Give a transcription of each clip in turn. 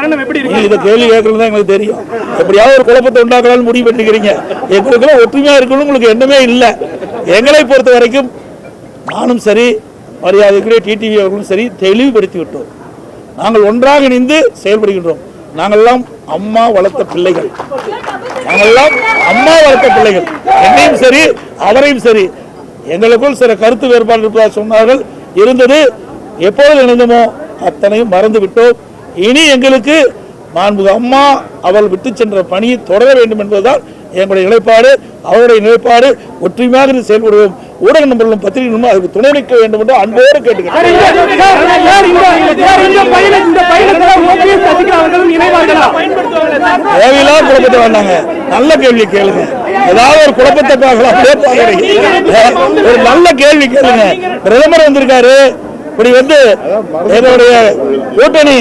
இந்த கேள்வி கேட்கறது தான் எங்களுக்கு தெரியும். எப்படியாவது ஒரு குழப்பத்தை உண்டாக்கலாம்னு முடிவு பண்ணிக்கிறீங்க. எங்களுக்கெல்லாம் ஒற்றுமையா இருக்கணும் உங்களுக்கு எண்ணமே இல்லை. எங்களை பொறுத்த வரைக்கும் நானும் சரி, மரியாதைக்குரிய டிடிவி அவர்களும் சரி தெளிவுபடுத்தி விட்டோம். நாங்கள் ஒன்றாக இணைந்து செயல்படுகின்றோம். நாங்கள்லாம் அம்மா வளர்த்த பிள்ளைகள், என்னையும் சரி அவரையும் சரி. எங்களுக்குள் சில கருத்து வேறுபாடு இருப்பதாக சொன்னார்கள், இருந்தது. எப்பொழுது இணைந்தமோ அத்தனையும் மறந்து விட்டோம். இனி எங்களுக்கு மாண்புமிகு அம்மா அவள் விட்டு சென்ற பணியை தொடர வேண்டும் என்பதுதான் எங்களுடைய நிலைப்பாடு, அவருடைய நிலைப்பாடு. ஒற்றுமையாக செயல்படுவோம். ஊடக நண்பர்களும் பத்திரிகை நண்பர்களும் அதுக்கு துணை நிற்க வேண்டும் என்று அன்போடு கேட்டுக்கிறேன். தேவையில்லா குழப்பத்தை வேண்டாங்க. நல்ல கேள்வி கேளுங்க. ஏதாவது ஒரு குழப்பத்தை பார்க்கலாம். ஒரு நல்ல கேள்வி கேளுங்க. பிரதமர் வந்திருக்காரு. இப்படி எங்களுடைய கூட்டணி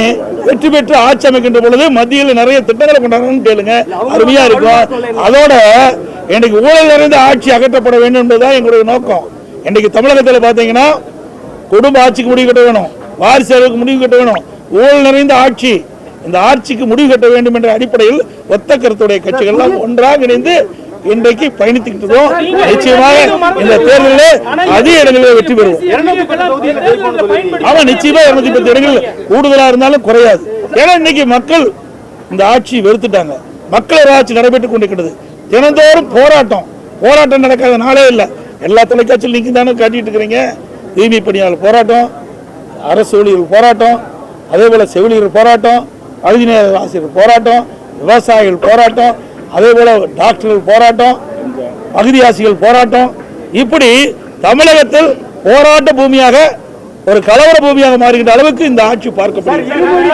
வெற்றி பெற்று ஆட்சி அமைக்கின்ற பொழுது மத்தியில் நிறைய திட்டங்களை கொண்டாடணும்னு கேளுங்க. அருமையா இருக்கும். அதோட இன்னைக்கு ஊழல் நிறைந்த ஆட்சி அகற்றப்பட வேண்டும் என்பதுதான் எங்களுடைய நோக்கம். இன்னைக்கு தமிழகத்தில் பார்த்தீங்கன்னா குடும்ப ஆட்சிக்கு முடிவு கட்ட வேணும், வாரிசு அளவுக்கு முடிவு கட்ட வேணும். ஊழல் நிறைந்த ஆட்சி, இந்த ஆட்சிக்கு முடிவு கட்ட வேண்டும் என்ற அடிப்படையில் ஒத்த கருத்துடைய கட்சிகள் ஒன்றாக இணைந்து இன்றைக்கு பயணித்துக்கிட்டு இருக்கோம். நிச்சயமாக இந்த தேர்தலில் அதிக இடங்களில் வெற்றி பெறுவோம். ஆமா, நிச்சயமா 210 இடங்கள் கூடுதலா இருந்தாலும் குறையாது. ஏன்னா இன்னைக்கு மக்கள் இந்த ஆட்சி வெறுத்துட்டாங்க. மக்கள் ஆட்சி நடைபெற்றுக் கொண்டிருக்கிறது. தினந்தோறும் போராட்டம் நடக்காத நாளே இல்லை. எல்லா தொலைக்காட்சியில் நீங்க தானே காட்டிட்டு இருக்கிறீங்க. தூய்மை பணியாளர் போராட்டம், அரசு ஊழியர்கள் போராட்டம், அதே போல செவிலியர் போராட்டம், பகுதி நேர ஆசிரியர் போராட்டம், விவசாயிகள் போராட்டம், அதே போல டாக்டர்கள் போராட்டம், பகுதியாசிகள் போராட்டம். இப்படி தமிழகத்தில் போராட்ட பூமியாக, ஒரு கலவர பூமியாக மாறுகின்ற அளவுக்கு இந்த ஆட்சி பார்க்கப்படுகிறது.